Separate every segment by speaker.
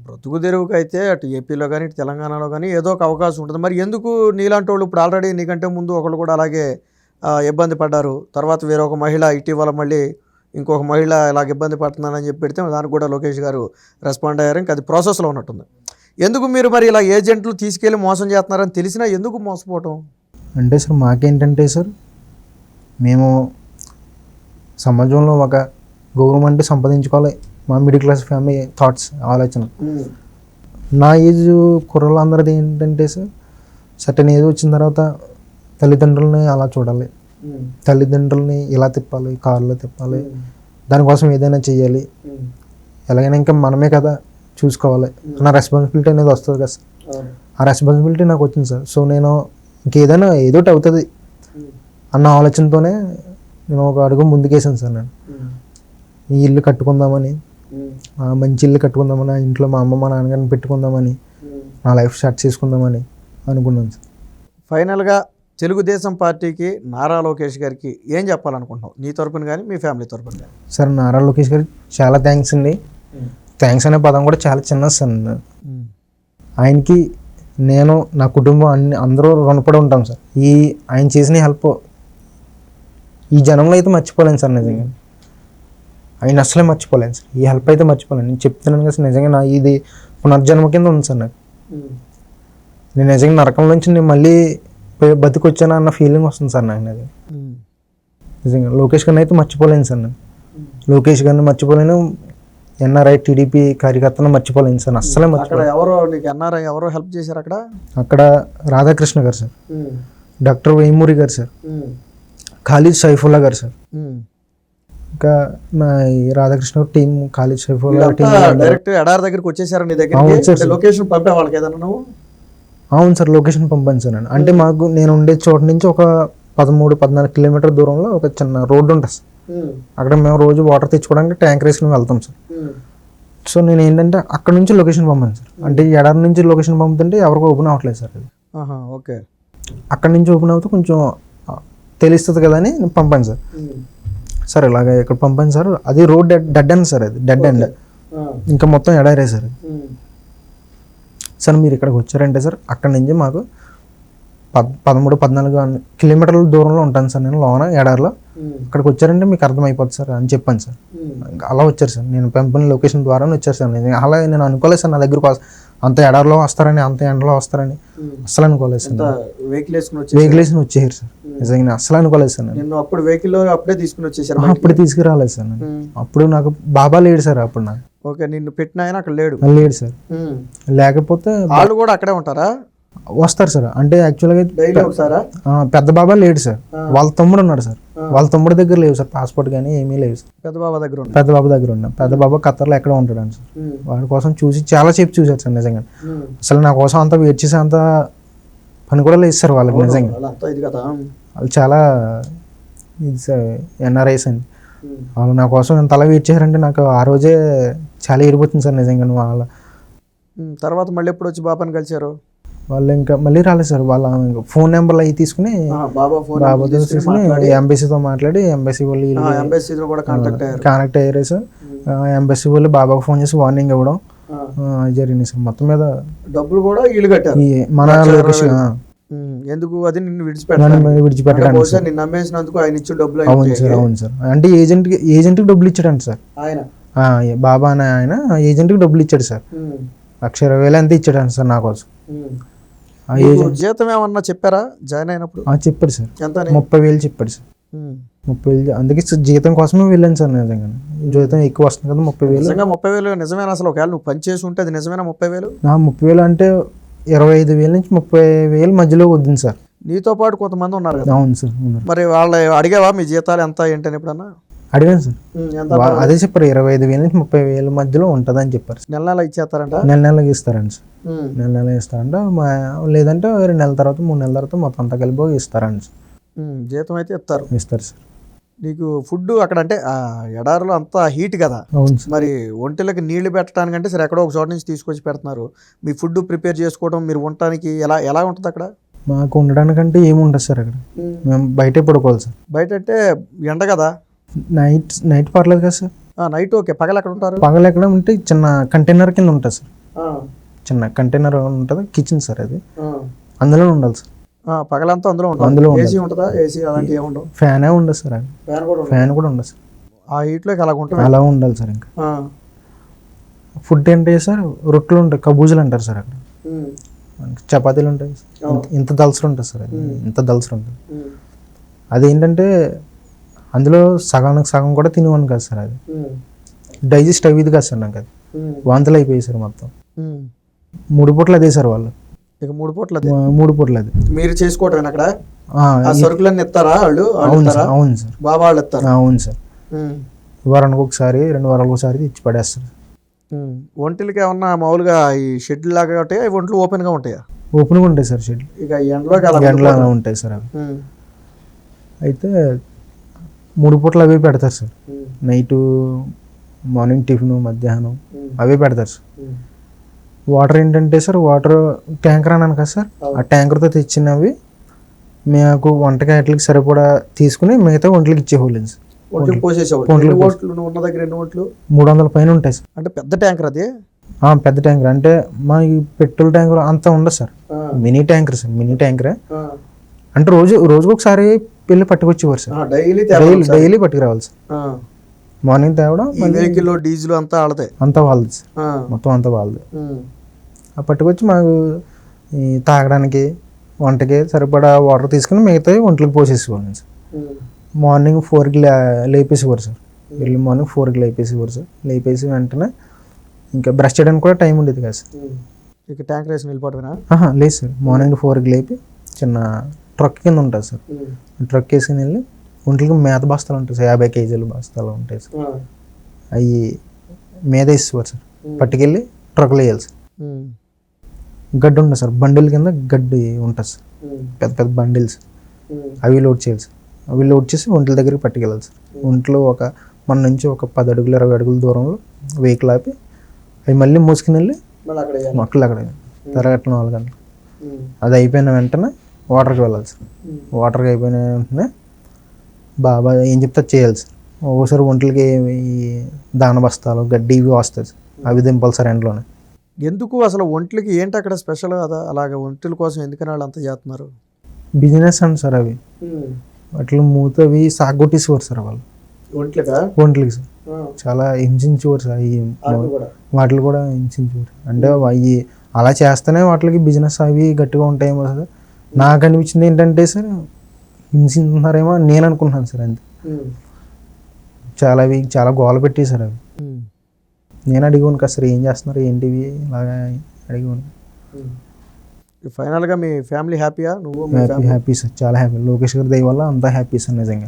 Speaker 1: బ్రతుకు తెరువుకైతే అటు ఏపీలో గానీ, ఇటు తెలంగాణలో గానీ ఏదో ఒక అవకాశం ఉంటుంది. మరి ఎందుకు నీలాంటోళ్ళు ఇప్పుడు ఆల్రెడీ నీకంటే ముందు ఒకళ్ళు కూడా అలాగే ఇబ్బంది పడ్డారు. తర్వాత వేరొక మహిళ ఇటీవల మళ్ళీ ఇంకొక మహిళ ఇలాగ ఇబ్బంది పడుతున్నానని చెప్పి పెడితే దానికి కూడా లోకేష్ గారు రెస్పాండ్ అయ్యారు. ఇంకా అది ప్రాసెస్‌లో ఉన్నట్టుంది. ఎందుకు మీరు మరి ఇలా ఏజెంట్లు తీసుకెళ్ళి మోసం చేస్తున్నారని తెలిసినా ఎందుకు మోసపోవటం?
Speaker 2: అంటే సార్ మాకేంటంటే సార్, మేము సమాజంలో ఒక గౌరవం సంపాదించుకోవాలి, మా మిడిల్ క్లాస్ ఫ్యామిలీ థాట్స్ ఆలోచన. నా ఏజ్ కుర్రలందరిది ఏంటంటే సార్, సర్టెన్ ఏజ్ వచ్చిన తర్వాత తల్లిదండ్రులని అలా చూడాలి, తల్లిదండ్రులని ఇలా తిప్పాలి, కారులో తిప్పాలి, దానికోసం ఏదైనా చెయ్యాలి, ఎలాగైనా ఇంకా మనమే కదా చూసుకోవాలి నా రెస్పాన్సిబిలిటీ అనేది వస్తుంది కదా సార్. ఆ రెస్పాన్సిబిలిటీ నాకు వచ్చింది సార్. సో నేను ఇంకేదైనా ఏదోటి అవుతుంది అన్న ఆలోచనతోనే నేను ఒక అడుగు ముందుకేసాను సార్. నేను ఈ ఇల్లు కట్టుకుందామని, మంచి ఇల్లు కట్టుకుందామని, ఆ ఇంట్లో మా అమ్మ మా నాన్నగారిని పెట్టుకుందామని, నా లైఫ్ స్టార్ట్ చేసుకుందామని అనుకున్నాను సార్.
Speaker 1: ఫైనల్గా తెలుగుదేశం పార్టీకి నారా లోకేష్ గారికి ఏం చెప్పాలనుకుంటున్నావు, నీ తరపున కానీ మీ ఫ్యామిలీ తరపున కానీ?
Speaker 2: సార్ నారా లోకేష్ గారికి చాలా థ్యాంక్స్ అండి. థ్యాంక్స్ అనే పదం కూడా చాలా చిన్నది సార్. ఆయనకి నేను, నా కుటుంబం అందరూ రుణపడి ఉంటాం సార్. ఆయన చేసిన హెల్ప్ ఈ జనంలో అయితే మర్చిపోలేను సార్. నిజంగా ఆయన అసలే మర్చిపోలేను సార్. ఈ హెల్ప్ అయితే మర్చిపోలేను. నేను చెప్తున్నాను కదా సార్, నిజంగా నా ఇది పునర్జన్మ కింద ఉంది సార్ నాకు. నేను నిజంగా నరకం నుంచి నేను మళ్ళీ బతికొచ్చాను అన్న ఫీలింగ్ వస్తుంది సార్ నాకు. అది నిజంగా లోకేష్ గారిని అయితే మర్చిపోలేను సార్. నేను లోకేష్ గారిని మర్చిపోలేను, ఎన్ఆర్ఐ టీడీపీ కార్యకర్తను మర్చిపోలేను సార్. అస్సలే మర్చిపోలేను.
Speaker 1: ఎవరో హెల్ప్ చేశారు అక్కడ?
Speaker 2: అక్కడ రాధాకృష్ణ గారు సార్, డాక్టర్ వేమూరి గారు సార్, ఖాళీద్ సైఫుల్లా గారు సార్, ఇంకా నా Radhakrishna team, Khalid Saifullah team
Speaker 1: direct ఎడారి దగ్గరికి వచ్చేసారు నీ దగ్గర? లొకేషన్ పంపే వాళ్ళకి ఏదన్నా నువ్వు?
Speaker 2: అవును సార్, లొకేషన్ పంపాను సార్ నేను. అంటే మాకు నేను ఉండే చోట నుంచి ఒక 13-14 కిలోమీటర్ దూరంలో ఒక చిన్న రోడ్డు ఉంటుంది సార్. అక్కడ మేము రోజు వాటర్ తెచ్చుకోవడానికి ట్యాంక్ వేసుకుని వెళ్తాం సార్. సో నేను ఏంటంటే అక్కడ నుంచి లొకేషన్ పంపాను సార్. అంటే ఎడారి నుంచి లొకేషన్ పంపుతుంటే ఎవరికి ఓపెన్ అవ్వట్లేదు సార్. అది
Speaker 1: ఓకే, అక్కడ
Speaker 2: నుంచి ఓపెన్ అవుతే కొంచెం తెలుస్తుంది కదా అని నేను పంపాను సార్. సార్ ఇలాగ ఇక్కడ పంపాను సార్. అది రోడ్ డెడ్ ఎండ్ సార్, అది డెడ్ ఎండ్, ఇంకా మొత్తం ఎడారే సార్. సార్ మీరు ఇక్కడికి వచ్చారంటే సార్, అక్కడి నుంచి మాకు 13-14 కిలోమీటర్ల దూరంలో ఉంటాను సార్ నేను, లోన ఎడారిలో. అక్కడికి వచ్చారంటే మీకు అర్థమైపోతుంది సార్ అని చెప్పాను సార్. అలా వచ్చారు సార్, నేను పంపిన లొకేషన్ ద్వారానే వచ్చారు సార్. అలా నేను అనుకోలేదు సార్ నా దగ్గరకు అంత ఎడారిలో వస్తారని, అంత ఎండలో వస్తారని అస్సలు అనుకోలేదు సార్.
Speaker 1: వెహికల్
Speaker 2: వేసుకుని వచ్చేసారు సార్. నిజంగా అస్సలు అనుకోలేదు సార్. నేను
Speaker 1: అప్పుడు వెహికల్ అప్పుడే తీసుకుని వచ్చేసారు?
Speaker 2: అప్పుడు తీసుకురాలేదు సార్ నేను. అప్పుడు నాకు బాబా లేడు సార్ అప్పుడు నాకు.
Speaker 1: ఓకే, నిన్ను పెట్టిన ఆయన అక్కడ లేడు?
Speaker 2: లేడు సార్. లేకపోతే
Speaker 1: వాళ్ళు కూడా అక్కడే ఉంటారా?
Speaker 2: వస్తారు సార్. అంటే యాక్చువల్గా పెద్ద బాబా లేడు సార్, వాళ్ళ తమ్ముడు ఉన్నాడు సార్. వాళ్ళ తమ్ముడు దగ్గర లేవు సార్ పాస్పోర్ట్ కానీ ఏమీ లేవు సార్. పెద్ద బాబా దగ్గర ఉన్నా. పెద్ద బాబా ఖత్తర్లో ఎక్కడ ఉంటాడు సార్. వాడి కోసం చూసి చాలా సేపు చూసారు సార్. నిజంగా అసలు నా కోసం అంత వెయిట్ చేసి అంత పని కూడా లేదు సార్ వాళ్ళకి. నిజంగా వాళ్ళు చాలా ఇది సార్, ఎన్ఆర్ఐస్ అండి. వాళ్ళు నా కోసం ఎంత అలా వెయిట్ చేశారంటే నాకు ఆ రోజే చాలా ఏడిపోతుంది సార్ నిజంగా. వాళ్ళ
Speaker 1: తర్వాత మళ్ళీ ఎప్పుడు వచ్చి బాబాని కలిసారు?
Speaker 2: వాళ్ళు ఇంకా మళ్ళీ రాలేదు సార్. వాళ్ళ ఫోన్ నెంబర్లు అవి తీసుకుని బాబాతో తీసుకుని ఎంబసీతో మాట్లాడి ఎంబసీ వాళ్ళు కాంటాక్ట్ అయ్యారు సార్. ఎంబసీ వాళ్ళు బాబాకు ఫోన్ చేసి వార్నింగ్ ఇవ్వడం జరిగింది సార్. మొత్తం మీద
Speaker 1: డబ్బులు కూడా వీళ్ళు కట్టారు
Speaker 2: మన లొకేషన్.
Speaker 1: ఎందుకు? అది నిన్ను విడిచిపెట్టడానికి నమ్మేసినందుకు ఆయన ఇచ్చిన డబ్బులు?
Speaker 2: అవును సార్, అవును సార్. అంటే ఏజెంట్కి డబ్బులు ఇచ్చాడంట సార్ ఆయన. బాబా అనే ఆయన ఏజెంట్కి డబ్బులు ఇచ్చాడు సార్. 1,20,000 ఎంత ఇచ్చాడంట సార్ నా కోసం.
Speaker 1: జీతం ఏమన్నా చెప్పారా జాయిన్ అయినప్పుడు?
Speaker 2: చెప్పాడు సార్, 30,000 చెప్పాడు సార్. 30,000 అందుకే జీతం కోసమే వెళ్ళాను సార్. నిజంగా జీతం ఎక్కువ వస్తుంది కదా 30,000.
Speaker 1: 30,000 నిజమేనా అసలు? ఒకవేళ నువ్వు పని చేసి ఉంటే అది నిజమేనా 30,000?
Speaker 2: 30,000 అంటే 25,000 నుంచి 30,000 మధ్యలో వద్దు సార్.
Speaker 1: నీతో పాటు కొంతమంది ఉన్నారు కదా?
Speaker 2: అవును సార్.
Speaker 1: మరి వాళ్ళు అడిగావా మీ జీతాలు ఎంత ఏంటని ఎప్పుడన్నా?
Speaker 2: అడిగాను సార్. అదే చెప్పారు 25,000 నుంచి 30,000 మధ్యలో ఉంటుంది అని చెప్పారు.
Speaker 1: నెల ఇచ్చేస్తారంట?
Speaker 2: నెలకి ఇస్తారండి సార్. నెల ఇస్తారంట. లేదంటే 2 నెలల తర్వాత 3 నెలల తర్వాత మొత్తం అంతా కలిపి ఇస్తారండి సార్.
Speaker 1: జీతం అయితే ఇస్తారు
Speaker 2: సార్.
Speaker 1: నీకు ఫుడ్ అక్కడ అంటే ఎడారిలో అంతా హీట్ కదా?
Speaker 2: అవును సార్.
Speaker 1: మరి ఒంటిలోకి నీళ్లు పెట్టడానికంటే సరే ఎక్కడో ఒక చోట నుంచి తీసుకొచ్చి పెడుతున్నారు. మీ ఫుడ్ ప్రిపేర్ చేసుకోవడం, మీరు ఉండటానికి ఎలా ఉంటుంది అక్కడ?
Speaker 2: మాకు ఉండడానికంటే ఏముంటుంది సార్ అక్కడ. మేము బయటే పడుకోవాలి సార్.
Speaker 1: బయట అంటే ఎండ కదా?
Speaker 2: నైట్ పర్లేదు కదా సార్.
Speaker 1: నైట్ ఓకే, పగలు ఎక్కడ ఉంటారు?
Speaker 2: పగలు ఎక్కడ ఉంటే చిన్న కంటైనర్ కింద ఉంటుంది సార్. చిన్న కంటైనర్ ఉంటుంది, కిచెన్ సార్ అది, అందులో ఉండాలి సార్.
Speaker 1: పగలంతా అందులో
Speaker 2: అందులో
Speaker 1: ఏసీ ఉంటుందా? ఏసీ అలాంటివి ఏముండవు?
Speaker 2: ఫ్యానే ఉండదు సార్, అది ఫ్యాన్ కూడా ఉండదు సార్.
Speaker 1: ఆ హీట్లోకి అలా ఉంటుంది,
Speaker 2: అలా ఉండాలి సార్. ఇంకా ఫుడ్ ఏంటి సార్, రొట్టెలు ఉంటాయి, కబూజులు అంటారు సార్ అక్కడ, చపాతీలు ఉంటాయి, ఇంత దల్సరు ఉంటుంది సార్, అది ఇంత దల్సరు ఉంటుంది. అదేంటంటే అందులో సగానికి సగం కూడా తినేవాడిని కాదు సార్, అది డైజెస్ట్ అయ్యేది కాదు సార్ నాకు, అది వాంతులు అయిపోయాయి సార్ మొత్తం. 3 పూటలు అదే సార్ వాళ్ళు,
Speaker 1: ఇక 3 పూటలు
Speaker 2: 3 పూటలు అది.
Speaker 1: మీరు చేసుకోవటం అక్కడ సరుకులన్నీ ఇస్తారా వాళ్ళు?
Speaker 2: అవును సార్, అవును సార్,
Speaker 1: బాబా వాళ్ళు ఇస్తారు.
Speaker 2: అవును సార్, వారానికి ఒకసారి 2 వారాలకు ఒకసారి ఇచ్చి పడేస్తారు.
Speaker 1: ఒంటిలకి ఏమన్నా మామూలుగా ఈ షెడ్ లాగా ఉంటాయా, ఒంట్లు ఓపెన్గా ఉంటాయా?
Speaker 2: ఓపెన్గా ఉంటాయి సార్ షెడ్,
Speaker 1: ఇక ఎండలోకి
Speaker 2: అలా ఉంటాయి సార్ అవి. అయితే 3 పూటలు అవే పెడతారు సార్, నైటు, మార్నింగ్ టిఫిన్, మధ్యాహ్నం అవే పెడతారు సార్. వాటర్ ఏంటంటే సార్, వాటర్ ట్యాంకర్ అన్నాను కదా సార్, ఆ ట్యాంకర్తో తెచ్చినవి మాకు వంటకి వాటికి సరిపడా తీసుకుని మిగతా ఒంట్లకి ఇచ్చేవాళ్ళం సార్. 300 పైన ఉంటాయి సార్.
Speaker 1: అంటే పెద్ద ట్యాంకర్ అది?
Speaker 2: పెద్ద ట్యాంకర్ అంటే మా ఈ పెట్రోల్ ట్యాంకర్ అంతా ఉండదు sir, mini tanker sir, mini ట్యాంకరే. అంటే రోజుకు ఒకసారి వెళ్ళి పట్టుకొచ్చేవారు సార్, డైలీ పట్టుకురావాలి సార్. మార్నింగ్ తేవడం,
Speaker 1: డీజిల్ అంతా వాళ్ళదే,
Speaker 2: అంతా వాళ్ళది సార్, మొత్తం అంతా వాళ్ళది. ఆ పట్టుకొచ్చి మాకు ఈ తాగడానికి, వంటకి సరిపడా వాటర్ తీసుకుని మిగతా ఒంట్లోకి పోసేసేవాళ్ళం సార్. మార్నింగ్ 4కి లేపేసేవారు సార్, ఎర్లీ మార్నింగ్ 4కి లేపేసేవారు సార్. లేపేసి వెంటనే ఇంకా బ్రష్ చేయడానికి కూడా టైం ఉండేది కదా సార్.
Speaker 1: ఇక ట్యాంక్ వేసి వెళ్ళిపోవడమేనా?
Speaker 2: లేదు సార్, మార్నింగ్ 4కి లేపి చిన్న ట్రక్ కింద ఉంటుంది సార్, ట్రక్ వేసుకుని వెళ్ళి ఒంట్లకి మేత బస్తాలు ఉంటాయి సార్, 50 కేజీల బస్తాలు ఉంటాయి సార్, అవి మీద వేసేవారు సార్. పట్టుకెళ్ళి ట్రక్లో వేయాలి సార్. గడ్డి ఉంటుంది సార్, బండిల్ కింద గడ్డి ఉంటుంది సార్, పెద్ద పెద్ద బండిల్స్, అవి లోడ్ చేయాలి సార్. అవి లోడ్ చేసి ఒంట్ల దగ్గరికి పట్టుకెళ్ళాలి సార్. ఒంట్లో మన నుంచి ఒక 10 అడుగులు 20 అడుగుల దూరంలో వెహికల్ ఆపి అవి మళ్ళీ మోసుకుని వెళ్ళి మొక్కలు అక్కడ తెరగట్టిన 4 గంటలు. అది అయిపోయిన వెంటనే వాటర్కి వెళ్ళాలి సార్. వాటర్కి అయిపోయిన వెంటనే బాబా ఏం చెప్తే చేయాలి సార్. ఒకసారి ఒంట్లకి ఈ దాన బస్తాలు, గడ్డి ఇవి వస్తాయి సార్, అవి దింపాలి సార్ ఎండలోనే.
Speaker 1: ఎందుకు అసలు ఒంట్లకి ఏంటి అక్కడ స్పెషల్ కదా, అలాగే ఒంట్ల కోసం ఎందుకని వాళ్ళు అంత చేస్తున్నారు?
Speaker 2: బిజినెస్ అండి సార్ అవి. వాటిలో మూతవి సాగొట్టేసేవారు సార్ వాళ్ళు ఒంట్లకి సార్. చాలా హింసించేవారు సార్, వాటిని కూడా హింసించేవారు. అంటే అవి అలా చేస్తేనే వాటికి బిజినెస్ అవి గట్టిగా ఉంటాయేమో సార్. నాకు అనిపించింది ఏంటంటే సార్, హింసిస్తున్నారేమో నేను అనుకుంటున్నాను సార్. అంతే, చాలా గోల పెట్టేశారు అవి. నేను అడిగాను కదా సార్, ఏం చేస్తున్నారు ఏంటివి ఇలాగా అడిగాను.
Speaker 1: ఫైనల్గా మీ ఫ్యామిలీ హ్యాపీయా? నువ్వు
Speaker 2: హ్యాపీ సార్, చాలా హ్యాపీ. లోకేష్ గారి దయ వల్ల అంతా హ్యాపీ సార్ నిజంగా.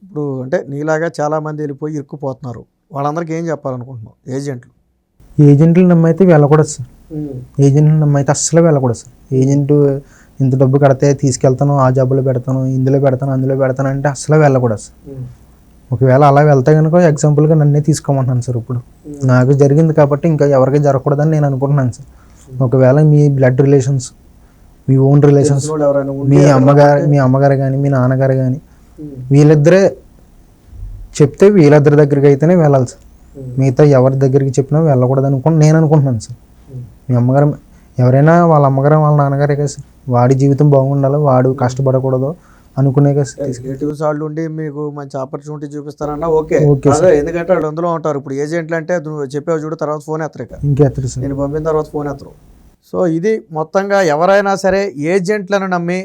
Speaker 1: ఇప్పుడు అంటే నీలాగా చాలామంది వెళ్ళిపోయి ఇరుక్కుపోతున్నారు, వాళ్ళందరికీ ఏం చెప్పాలనుకుంటున్నావు? ఏజెంట్లు
Speaker 2: నమ్మైతే వెళ్ళకూడదు సార్, ఏజెంట్లు నమ్మైతే అస్సలు వెళ్ళకూడదు సార్. ఏజెంట్ ఇంత డబ్బు కడితే తీసుకెళ్తాను, ఆ జాబులో పెడతాను, ఇందులో పెడతాను, అందులో పెడతాను అంటే అస్సలు వెళ్ళకూడదు సార్. ఒకవేళ అలా వెళ్తే కనుక ఎగ్జాంపుల్గా నన్నే తీసుకోమంటున్నాను సార్. ఇప్పుడు నాకు జరిగింది కాబట్టి ఇంకా ఎవరికి జరగకూడదని నేను అనుకుంటున్నాను సార్. ఒకవేళ మీ బ్లడ్ రిలేషన్స్, మీ ఓన్ రిలేషన్స్, మీ అమ్మగారు కానీ మీ నాన్నగారు కానీ వీళ్ళిద్దరే చెప్తే వీళ్ళిద్దరి దగ్గరికి అయితేనే వెళ్ళాలి సార్. మిగతా ఎవరి దగ్గరికి చెప్పినా వెళ్ళకూడదు నేను అనుకుంటున్నాను సార్. మీ అమ్మగారు ఎవరైనా వాళ్ళ అమ్మగారు వాళ్ళ నాన్నగారే కదా సార్. వాడి జీవితం బాగుండాలి, వాడు కష్టపడకూడదు అనుకునే కదా సార్.
Speaker 1: రిలేటివ్స్ వాళ్ళు ఉండి మీకు మంచి ఆపర్చునిటీ చూపిస్తారన్నా ఓకే, ఎందుకంటే వాళ్ళు అందులో ఉంటారు. ఇప్పుడు ఏజెంట్లు అంటే నువ్వు చెప్పావు చూడు, తర్వాత ఫోన్ ఎత్తరు, ఇంకెత్తరు సార్. నేను పంపిన తర్వాత ఫోన్ ఎత్తరు. సో ఇది మొత్తంగా ఎవరైనా సరే ఏజెంట్లను నమ్మి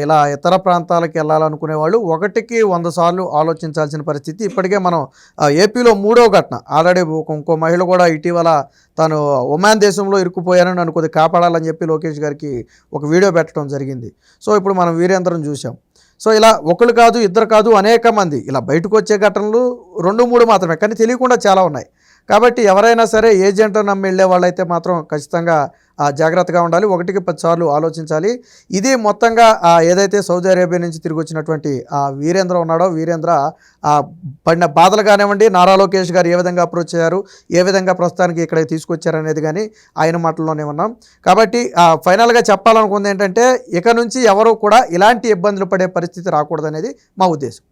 Speaker 1: ఇలా ఇతర ప్రాంతాలకు వెళ్ళాలనుకునే వాళ్ళు 1కి 100 సార్లు ఆలోచించాల్సిన పరిస్థితి. ఇప్పటికే మనం ఏపీలో 3వ ఘటన, ఆల్రెడీ ఇంకో మహిళ కూడా ఇటీవల తాను ఒమాన్ దేశంలో ఇరుక్కుపోయానని అనుకోది కాపాడాలని చెప్పి లోకేష్ గారికి ఒక వీడియో పెట్టడం జరిగింది. సో ఇప్పుడు మనం వీరేంద్రం చూసాం. సో ఇలా ఒకరు కాదు, ఇద్దరు కాదు, అనేక మంది ఇలా బయటకు వచ్చే ఘటనలు 2-3 మాత్రమే, కానీ తెలియకుండా చాలా ఉన్నాయి. కాబట్టి ఎవరైనా సరే ఏజెంట్లను నమ్మి వెళ్ళే వాళ్ళైతే మాత్రం ఖచ్చితంగా జాగ్రత్తగా ఉండాలి, 1కి 10 సార్లు ఆలోచించాలి. ఇది మొత్తంగా ఏదైతే సౌదీ అరేబియా నుంచి తిరిగి వచ్చినటువంటి వీరేంద్ర ఉన్నాడో, వీరేంద్ర పడిన బాధలు కానివ్వండి, నారా లోకేష్ గారు ఏ విధంగా అప్రోచ్ అయ్యారు, ఏ విధంగా ప్రస్తుతానికి ఇక్కడ తీసుకొచ్చారనేది కానీ ఆయన మాటల్లోనే ఉన్నాం. కాబట్టి ఫైనల్గా చెప్పాలనుకుంది ఏంటంటే, ఇక నుంచి ఎవరు కూడా ఇలాంటి ఇబ్బందులు పడే పరిస్థితి రాకూడదనేది మా ఉద్దేశం.